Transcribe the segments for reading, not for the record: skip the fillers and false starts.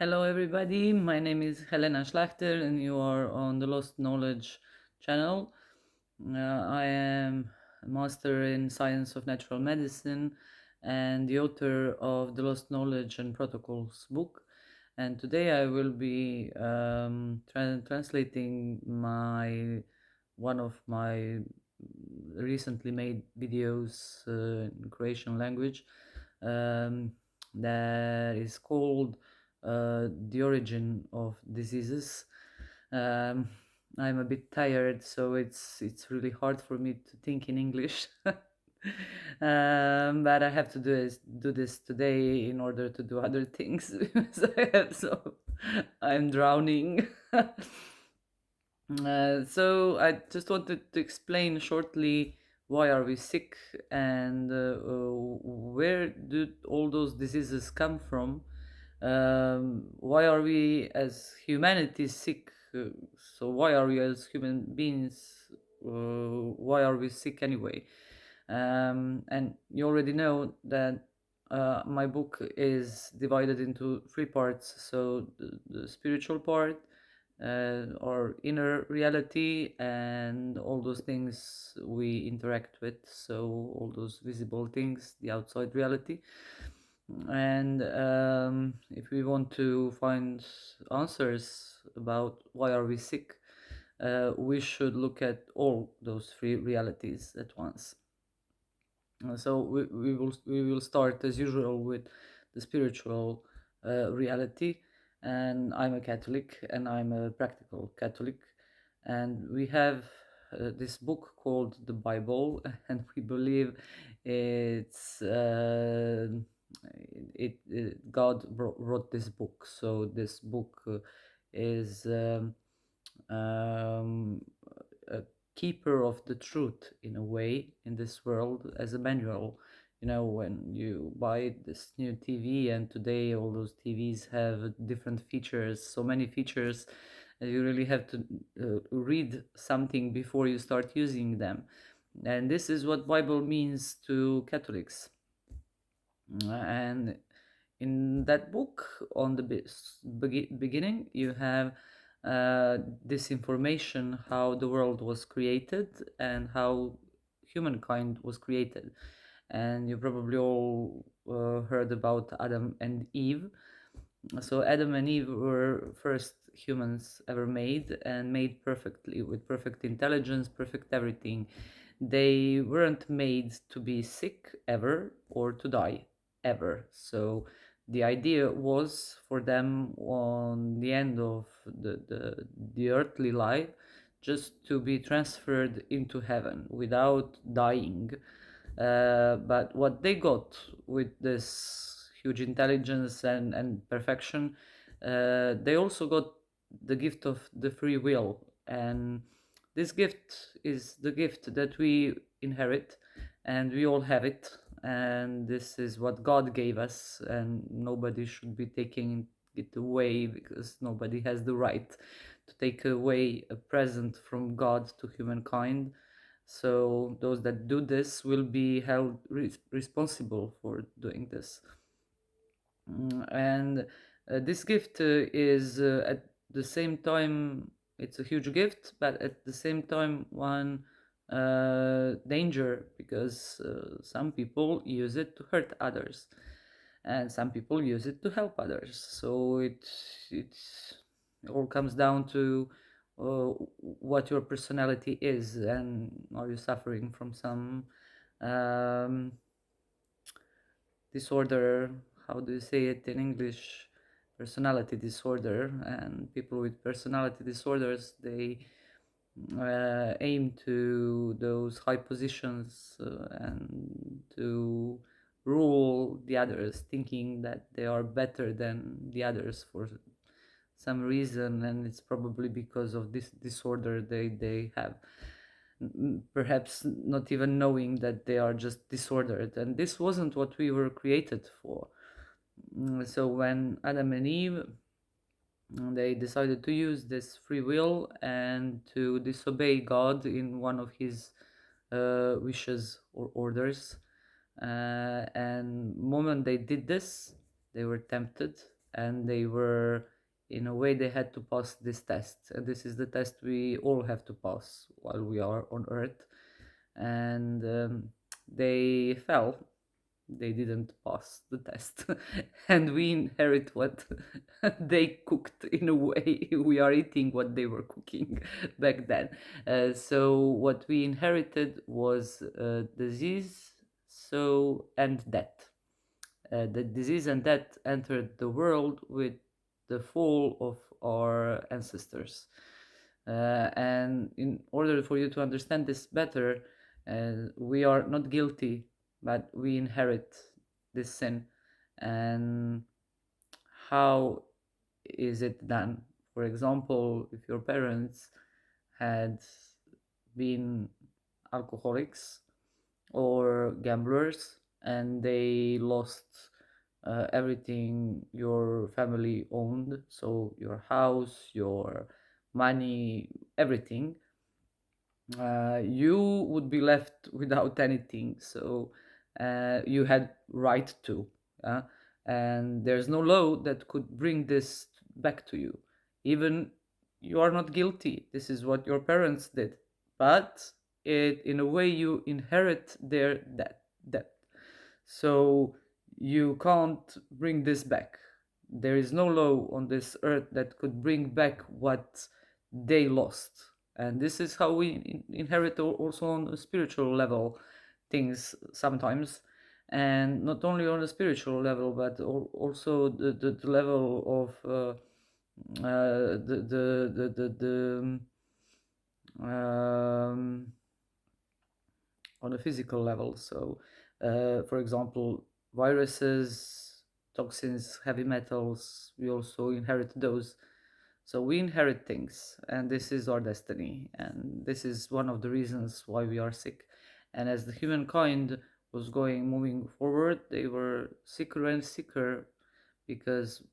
Hello, everybody. My name is Helena Schlachter, and you are on the Lost Knowledge channel. I am a master in science of natural medicine and the author of the Lost Knowledge and Protocols book. And today I will be translating one of my recently made videos in Croatian language um, that is called The Origin of Diseases. Um, I'm a bit tired, so it's really hard for me to think in English. But I have to do this today in order to do other things. So I'm drowning. So I just wanted to explain shortly why are we sick and where do all those diseases come from. Why are we as humanity sick? So why are we as human beings? Why are we sick anyway? And you already know that my book is divided into three parts. So the spiritual part, our inner reality, and all those things we interact with. So all those visible things, the outside reality. And if we want to find answers about why are we sick, we should look at all those three realities at once. So we will start as usual with the spiritual reality, and I'm a Catholic and I'm a practical Catholic, and we have this book called the Bible, and we believe it's God wrote this book. So this book is um, a keeper of the truth in a way in this world as a manual. When you buy this new TV, and today all those TVs have different features, so many features, you really have to read something before you start using them. And this is what Bible means to Catholics. And in that book, on the beginning, you have this information how the world was created and how humankind was created. And you probably all heard about Adam and Eve. So Adam and Eve were first humans ever made, and made perfectly with perfect intelligence, perfect everything. They weren't made to be sick ever or to die ever. So the idea was for them on the end of the earthly life just to be transferred into heaven without dying. But what they got with this huge intelligence and perfection, they also got the gift of the free will. And this gift is the gift that we inherit, and we all have it. And this is what God gave us, and nobody should be taking it away, because nobody has the right to take away a present from God to humankind. So those that do this will be held responsible for doing this. And this gift is at the same time, it's a huge gift, but at the same time one danger, because some people use it to hurt others, and some people use it to help others. So it all comes down to what your personality is, and are you suffering from some um, disorder? How do you say it in English? Personality disorder. And people with personality disorders, they aim to those high positions and to rule the others, thinking that they are better than the others for some reason, and it's probably because of this disorder they have. Perhaps not even knowing that they are just disordered, and this wasn't what we were created for. So when Adam and Eve, they decided to use this free will and to disobey God in one of his wishes or orders, and moment they did this, they were tempted, and they were, in a way, they had to pass this test. And this is the test we all have to pass while we are on Earth. And they fell, they didn't pass the test. And we inherit what they cooked. In a way, we are eating what they were cooking back then. So what we inherited was disease, so and death. The disease and death entered the world with the fall of our ancestors. And in order for you to understand this better, we are not guilty, but we inherit this sin. And how is it done? For example, if your parents had been alcoholics or gamblers and they lost everything your family owned, so your house, your money, everything, you would be left without anything. So you had right to, and there's no law that could bring this back to you. Even you are not guilty. This is what your parents did, but in a way, you inherit their debt. So you can't bring this back. There is no law on this earth that could bring back what they lost. And this is how we inherit also on a spiritual level things sometimes. And not only on a spiritual level, but also the level of um, on a physical level. So, for example, viruses, toxins, heavy metals, we also inherit those. So we inherit things, and this is our destiny, and this is one of the reasons why we are sick. And as the humankind was moving forward, they were sicker and sicker because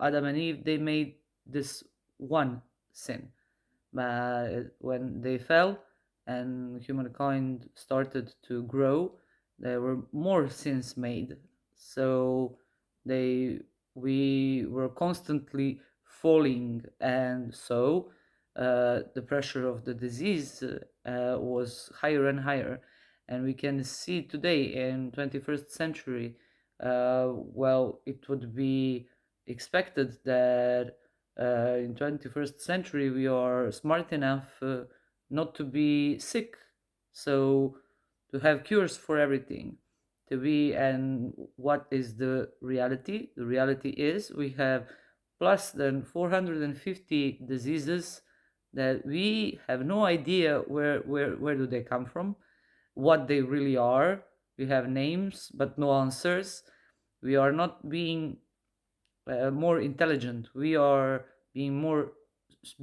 Adam and Eve, they made this one sin. But when they fell and humankind started to grow, there were more sins made. So they we were constantly falling, and so the pressure of the disease was higher and higher. And we can see today in 21st century, well, it would be expected that in 21st century we are smart enough not to be sick, so to have cures for everything, to be. And what is the reality? The reality is we have plus than 450 diseases that we have no idea where do they come from, what they really are. We have names but no answers. We are not being more intelligent. We are being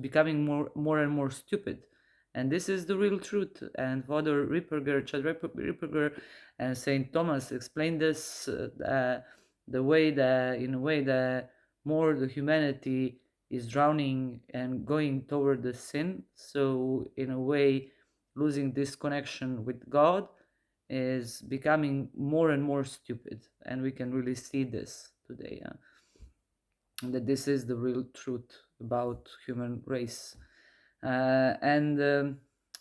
becoming more and more stupid. And this is the real truth. And Father Ripperger, Chad Ripperger, and Saint Thomas explained this the way that, in a way that more the humanity is drowning and going toward the sin. So in a way, losing this connection with God is becoming more and more stupid. And we can really see this today. That this is the real truth about human race. And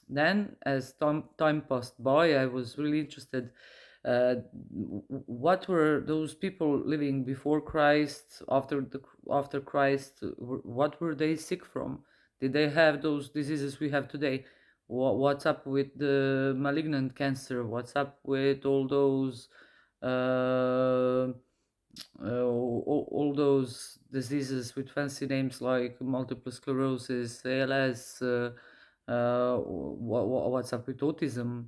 then, as time passed by, I was really interested. What were those people living before Christ, after Christ? What were they sick from? Did they have those diseases we have today? What's up with the malignant cancer? What's up with all those uh, all those diseases with fancy names like multiple sclerosis, ALS? What's up with autism?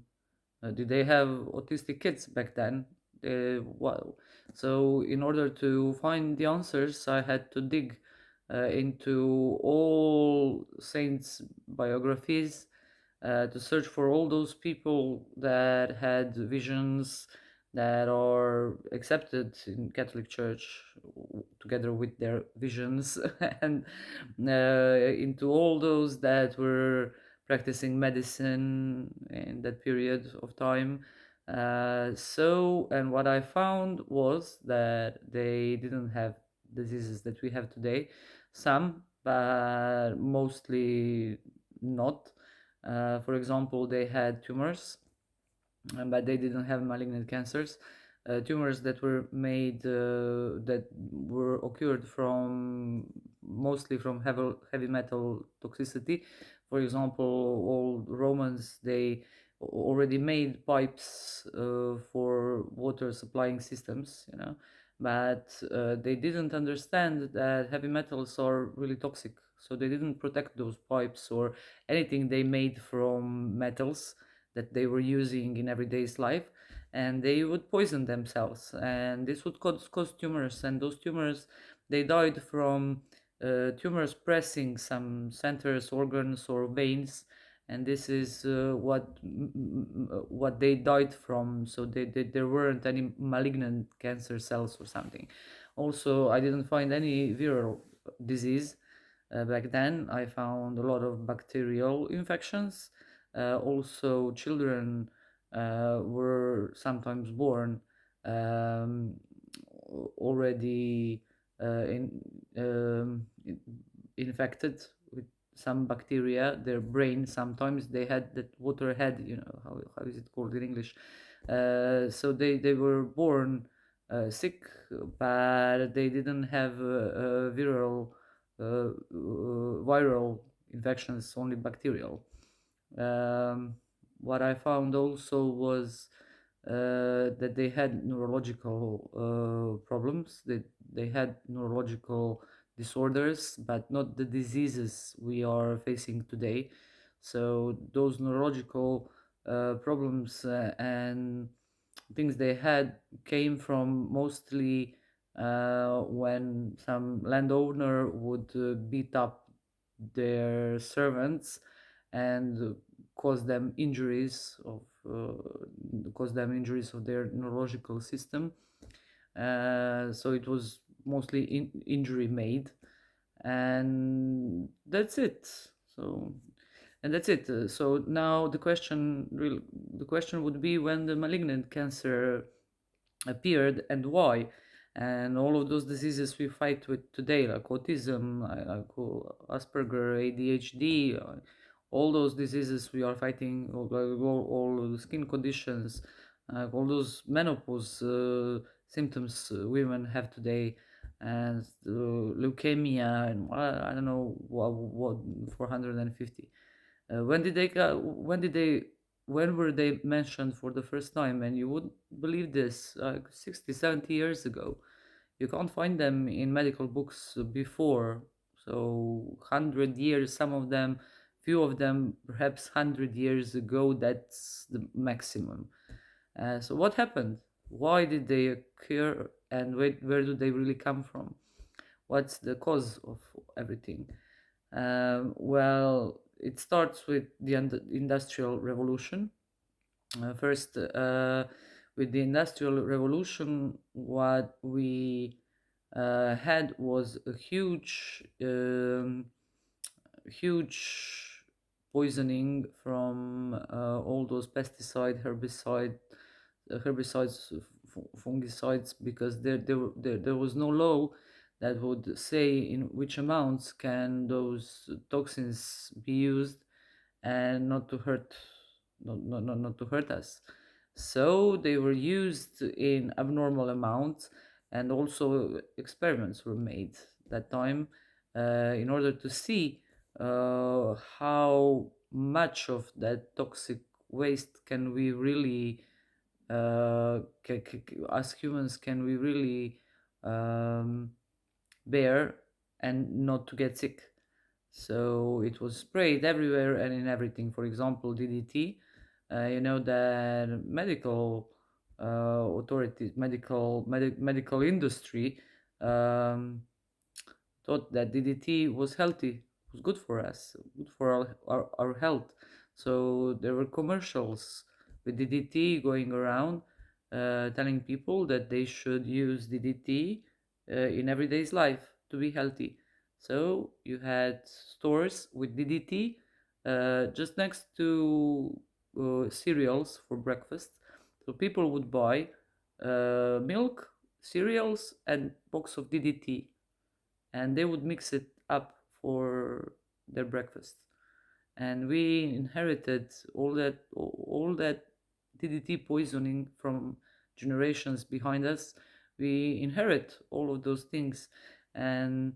Did they have autistic kids back then? Well, so in order to find the answers, I had to dig into all saints' biographies to search for all those people that had visions that are accepted in Catholic Church together with their visions, and into all those that were practicing medicine in that period of time. And what I found was that they didn't have diseases that we have today. Some, but mostly not. For example, they had tumors, but they didn't have malignant cancers. Tumors that were made that were occurred from mostly from heavy metal toxicity. For example, old Romans, they already made pipes for water supplying systems, but they didn't understand that heavy metals are really toxic, so they didn't protect those pipes or anything they made from metals that they were using in everyday's life, and they would poison themselves, and this would cause tumors, and those tumors, they died from tumors pressing some centers, organs, or veins, and this is what they died from. So there weren't any malignant cancer cells or something. Also, I didn't find any viral disease. Back then, I found a lot of bacterial infections. Also, children were sometimes born um, already infected with some bacteria. Their brain, sometimes they had that water head. How is it called in English? So they were born sick, but they didn't have viral infections, only bacterial. Um, what I found also was that they had neurological problems. They had neurological disorders, but not the diseases we are facing today. So those neurological problems and things they had came from mostly when some landowner would beat up their servants and cause them injuries of their neurological system. So it was mostly injury made, and that's it. So and that's it. So now the question would be when the malignant cancer appeared and why, and all of those diseases we fight with today, like autism, Asperger, ADHD, all those diseases we are fighting, all the skin conditions, all those menopause symptoms women have today, and leukemia, and I don't know what 450. When were they mentioned for the first time? And you wouldn't believe this, like 60, 70 years ago. You can't find them in medical books before. So 100 years, some of them, few of them, perhaps 100 years ago, that's the maximum. So what happened? Why did they occur? And where do they really come from? What's the cause of everything? Well, it starts with the Industrial Revolution. First, with the Industrial Revolution, what we had was a huge poisoning from all those herbicides, fungicides, because there was no law that would say in which amounts can those toxins be used and not to hurt us. So they were used in abnormal amounts, and also experiments were made that time in order to see how much of that toxic waste can we really, as humans, can we really um, bear and not to get sick. So it was sprayed everywhere and in everything. For example, DDT. You know that medical industry um, thought that DDT was healthy, was good for us, good for our health. So there were commercials with DDT going around, telling people that they should use DDT in everyday's life to be healthy. So you had stores with DDT just next to cereals for breakfast. So people would buy milk, cereals, and box of DDT, and they would mix it up for their breakfast. And we inherited all that DDT poisoning from generations behind us. We inherit all of those things. And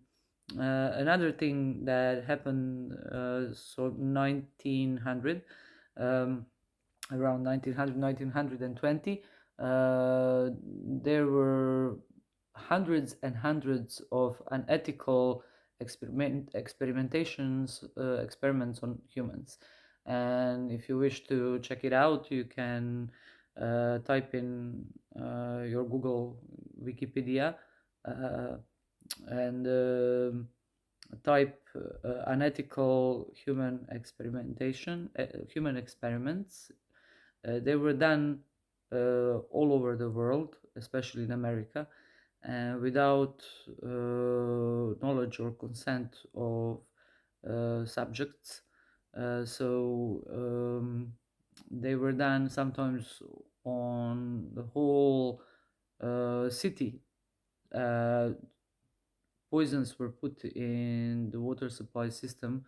another thing that happened, so 1900, um, around 1900, 1920, there were hundreds and hundreds of unethical experiments on humans. And if you wish to check it out, you can type in your Google Wikipedia, uh, and type unethical human experiments. They were done all over the world, especially in America, without knowledge or consent of subjects. So they were done sometimes on the whole city. Uh, Poisons were put in the water supply system,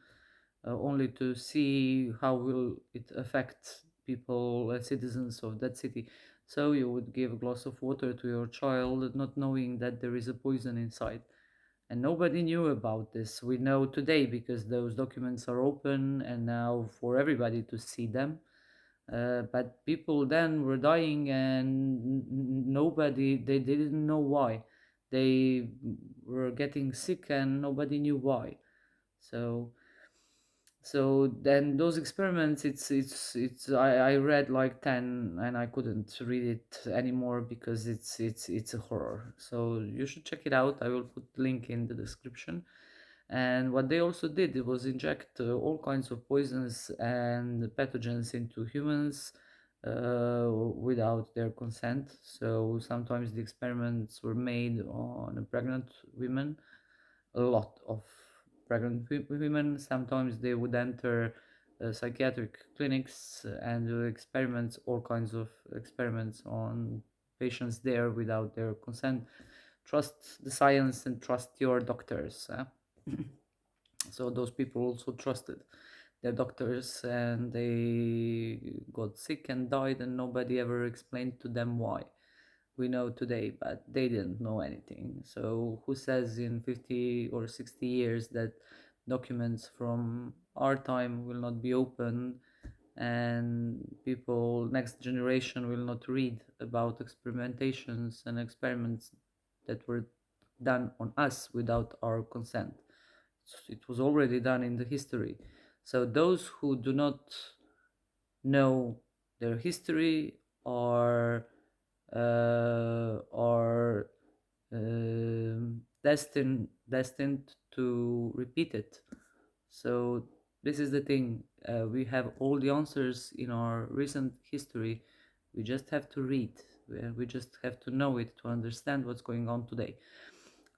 only to see how will it affect people, citizens of that city. So you would give a glass of water to your child, not knowing that there is a poison inside. And nobody knew about this. We know today because those documents are open and now for everybody to see them. But people then were dying, and nobody, they didn't know why. They were getting sick and nobody knew why. So then those experiments, it's I read like 10 and I couldn't read it anymore because it's a horror. So you should check it out. I will put link in the description. And what they also did, it was inject all kinds of poisons and pathogens into humans without their consent. So sometimes the experiments were made on pregnant women, a lot of pregnant women. Sometimes they would enter psychiatric clinics and do experiments, all kinds of experiments on patients there without their consent. Trust the science and trust your doctors. So those people also trusted their doctors, and they got sick and died, and nobody ever explained to them why. We know today, but they didn't know anything. So who says in 50 or 60 years that documents from our time will not be open, and people, next generation, will not read about experimentations and experiments that were done on us without our consent? It was already done in the history. So those who do not know their history are destined to repeat it. So this is the thing. We have all the answers in our recent history. We just have to read. We just have to know it to understand what's going on today.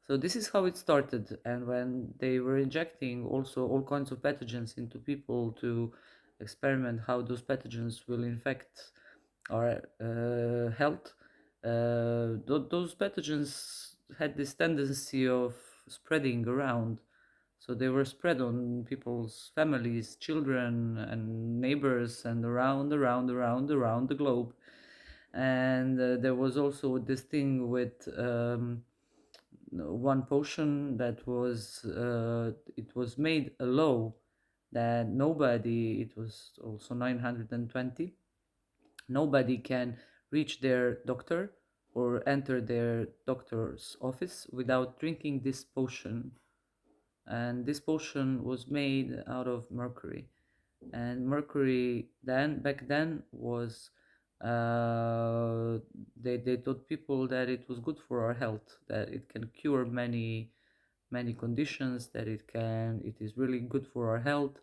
So this is how it started. And when they were injecting also all kinds of pathogens into people to experiment how those pathogens will infect our health, those pathogens had this tendency of spreading around. So they were spread on people's families, children, and neighbors, and around the globe. And there was also this thing with one potion that was it was made a law that nobody, it was also 920, nobody can reach their doctor or enter their doctor's office without drinking this potion. And this potion was made out of mercury. And mercury then, back then, was they told people that it was good for our health, that it can cure many conditions, that it is really good for our health.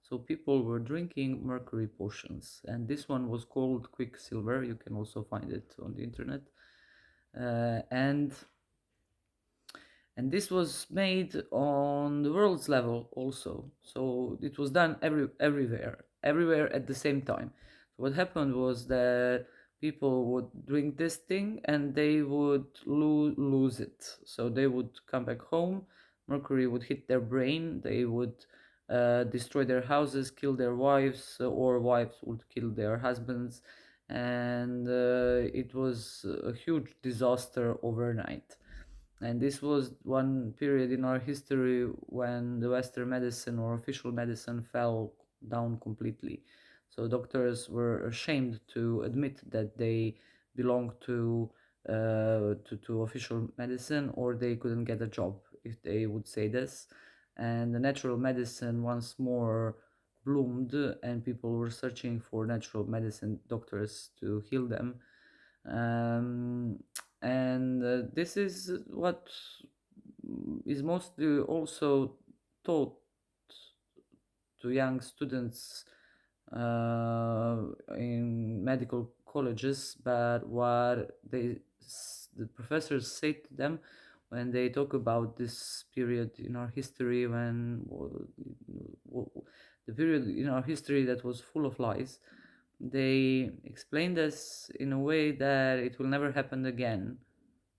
So people were drinking mercury potions, and this one was called quicksilver. You can also find it on the internet. And this was made on the world's level also. So it was done everywhere at the same time. So what happened was that people would drink this thing and they would lose it. So they would come back home, mercury would hit their brain, they would destroy their houses, kill their wives, or wives would kill their husbands, and it was a huge disaster overnight. And this was one period in our history when the Western medicine or official medicine fell down completely. So doctors were ashamed to admit that they belonged to official medicine, or they couldn't get a job if they would say this. And the natural medicine once more bloomed, and people were searching for natural medicine doctors to heal them. um, and this is what is mostly also taught to young students uh, in medical colleges, but what the professors say to them when they talk about this period in our history, the period in our history that was full of lies, they explained this in a way that it will never happen again.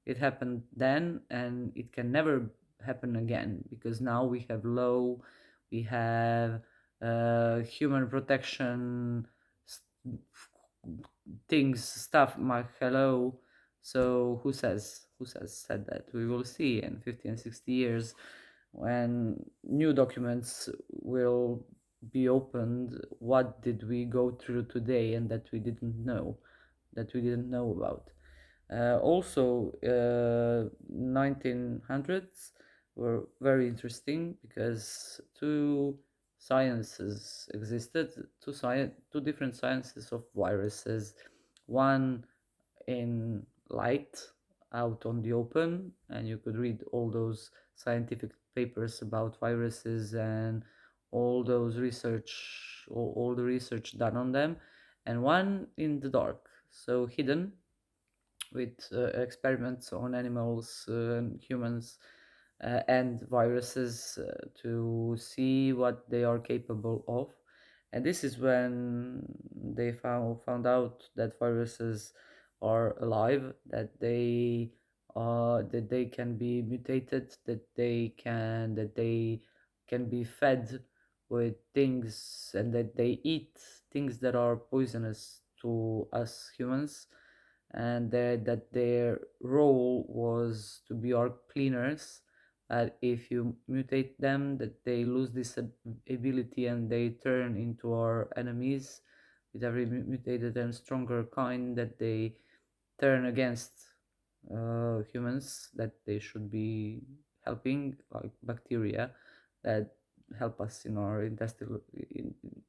It happened then and it can never happen again, because now we have law, we have human protection things, stuff. My hello. So who says said that? We will see in 50 and 60 years when new documents will be opened. What did we go through today and that we didn't know about? Also, 1900s were very interesting because two sciences existed, two different sciences of viruses. One in light, out on the open, and you could read all those scientific papers about viruses and all the research done on them, and one in the dark, so hidden, with experiments on animals, humans, and viruses, to see what they are capable of. And this is when they found out that viruses are alive, that they can be mutated, that they can be fed with things, and that they eat things that are poisonous to us humans, and that their role was to be our cleaners. That if you mutate them, that they lose this ability and they turn into our enemies. With every mutated and stronger kind, that they turn against humans that they should be helping, like bacteria that help us in our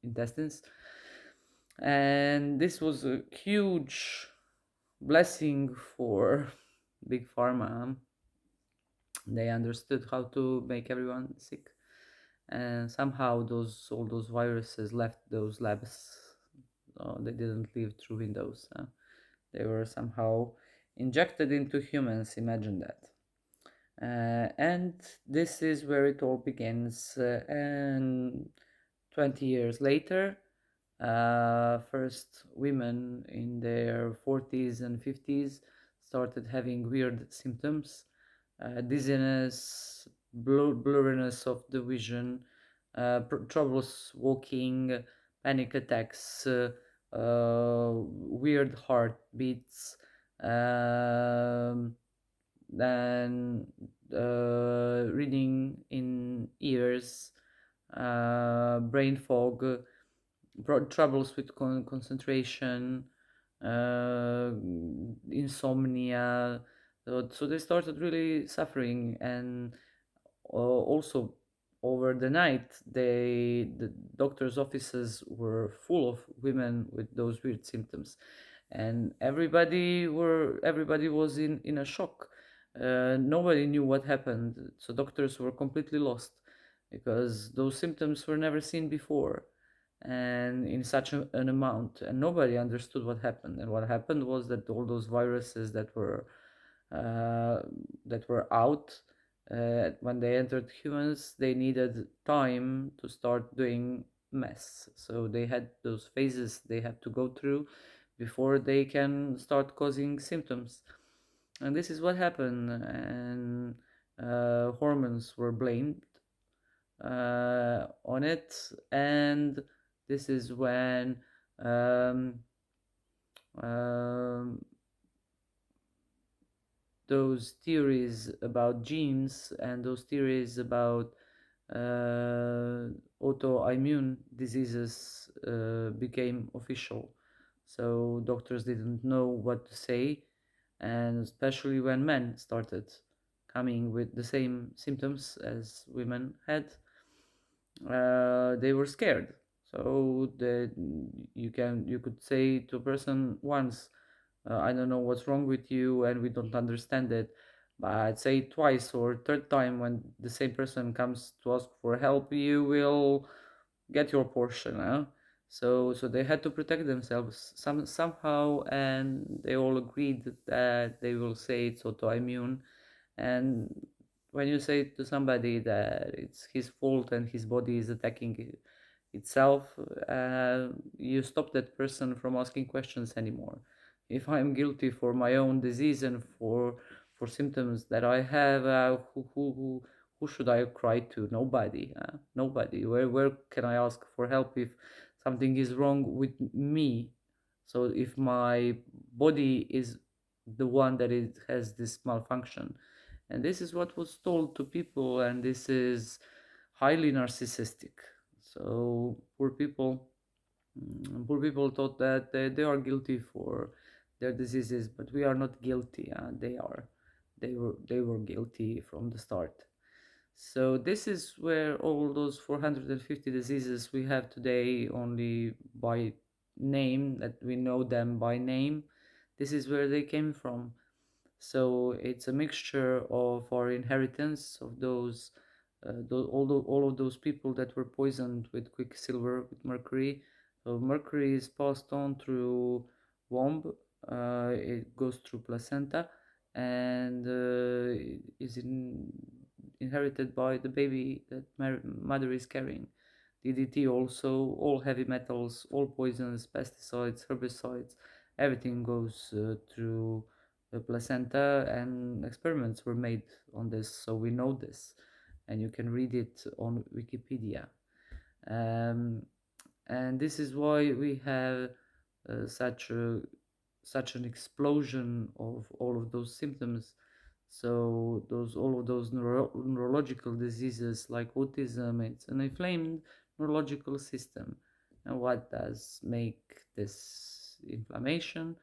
intestines. And this was a huge blessing for big pharma. They understood how to make everyone sick, and somehow all those viruses left those labs. They didn't leave through windows. They were somehow injected into humans. Imagine that. And this is where it all begins. And 20 years later, first women in their 40s and 50s started having weird symptoms, dizziness, blurriness of the vision, troubles walking, panic attacks, weird heartbeats, then reading in ears, brain fog, troubles with concentration, insomnia. So they started really suffering, and also over the night, the doctors' offices were full of women with those weird symptoms, and everybody was in a shock. Nobody knew what happened, so doctors were completely lost because those symptoms were never seen before and in such an amount, and nobody understood what happened. And what happened was that all those viruses uh, that were out, when they entered humans, they needed time to start doing mess. So they had those phases they had to go through before they can start causing symptoms. And this is what happened, and hormones were blamed on it. And this is when um, um, those theories about genes and those theories about autoimmune diseases became official. So doctors didn't know what to say, and especially when men started coming with the same symptoms as women had, they were scared. So you could say to a person once, I don't know what's wrong with you, and we don't understand it. But I'd say twice or third time when the same person comes to ask for help, you will get your portion. Huh? So they had to protect themselves somehow, and they all agreed that they will say it's autoimmune. And when you say to somebody that it's his fault and his body is attacking itself, you stop that person from asking questions anymore. If I'm guilty for my own disease and for symptoms that I have, who should I cry to? Nobody. Nobody. Where can I ask for help if something is wrong with me? So if my body is the one that has this malfunction, and this is what was told to people, and this is highly narcissistic. So poor people thought that they are guilty for their diseases, but we are not guilty. They were guilty from the start. So this is where all those 450 diseases we have today, only by name, that we know them by name, this is where they came from. So it's a mixture of our inheritance of those, all of those people that were poisoned with quicksilver, with mercury. So mercury is passed on through womb, it goes through placenta, and is inherited by the baby that mother is carrying. DDT also, all heavy metals, all poisons, pesticides, herbicides, everything goes through the placenta, and experiments were made on this, so we know this, and you can read it on Wikipedia. Um, and this is why we have uh, such a such an explosion of all of those symptoms. So all of those neurological diseases like autism, it's an inflamed neurological system. And what does make this inflammation?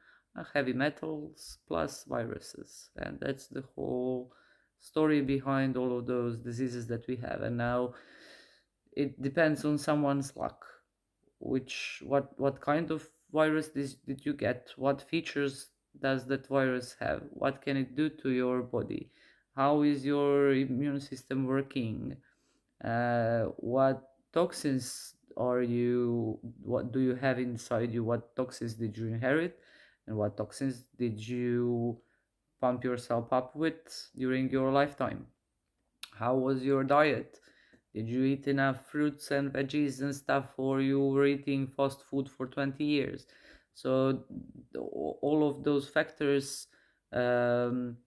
Heavy metals plus viruses, and that's the whole story behind all of those diseases that we have. And now it depends on someone's luck, what kind of virus did you get, what features does that virus have, what can it do to your body, how is your immune system working, what toxins what do you have inside you, what toxins did you inherit, and what toxins did you pump yourself up with during your lifetime. How was your diet? Did you eat enough fruits and veggies and stuff, or you were eating fast food for 20 years? So all of those factors um,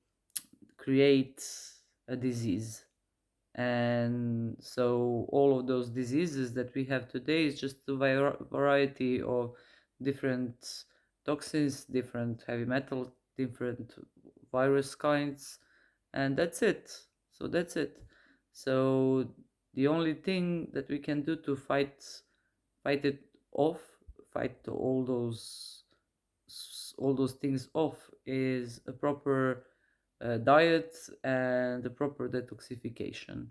create a disease. And so all of those diseases that we have today is just a variety of different toxins, different heavy metals, different virus kinds, and that's it. So that's it. So the only thing that we can do to fight it off, fight all those things off, is a proper diet and a proper detoxification.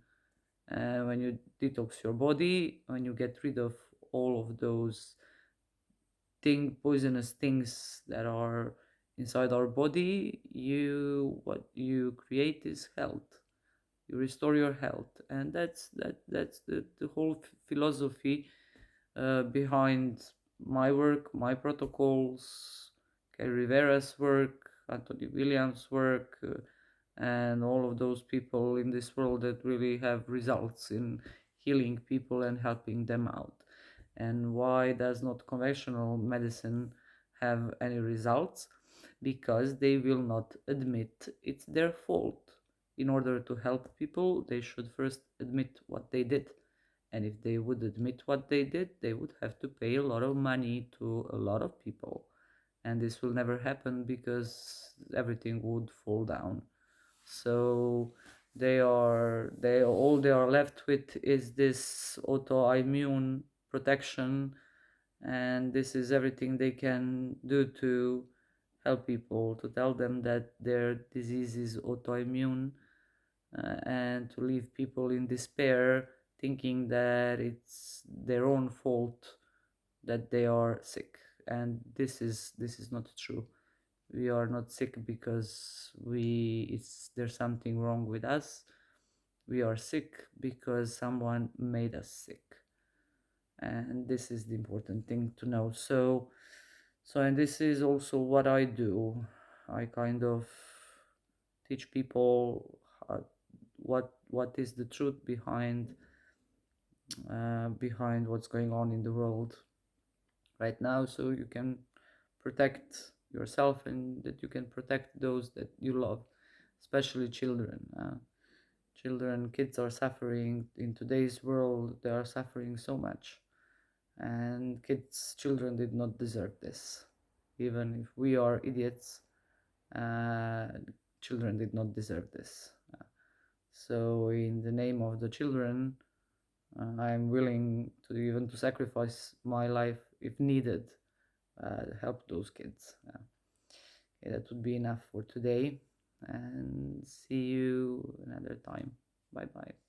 When you detox your body, when you get rid of all of those poisonous things that are inside our body, what you create is health. You restore your health, and that's the whole philosophy behind my work, my protocols, Kerry Rivera's work, Anthony Williams' work, and all of those people in this world that really have results in healing people and helping them out. And why does not conventional medicine have any results, because they will not admit it's their fault. In order to help people, they should first admit what they did. And if they would admit what they did, they would have to pay a lot of money to a lot of people. And this will never happen because everything would fall down. So they all they are left with is this autoimmune protection, and this is everything they can do to help people, to tell them that their disease is autoimmune, and to leave people in despair, thinking that it's their own fault that they are sick. And this is not true. We are not sick because we it's there's something wrong with us. We are sick because someone made us sick, and this is the important thing to know. So and this is also what I do. I kind of teach people what is the truth behind what's going on in the world right now, so you can protect yourself and that you can protect those that you love, especially children. Kids are suffering in today's world. They are suffering so much, and children did not deserve this. Even if we are idiots, uh, children did not deserve this. So, in the name of the children, I'm willing to even to sacrifice my life if needed, help those kids. Okay, that would be enough for today, and see you another time. Bye bye.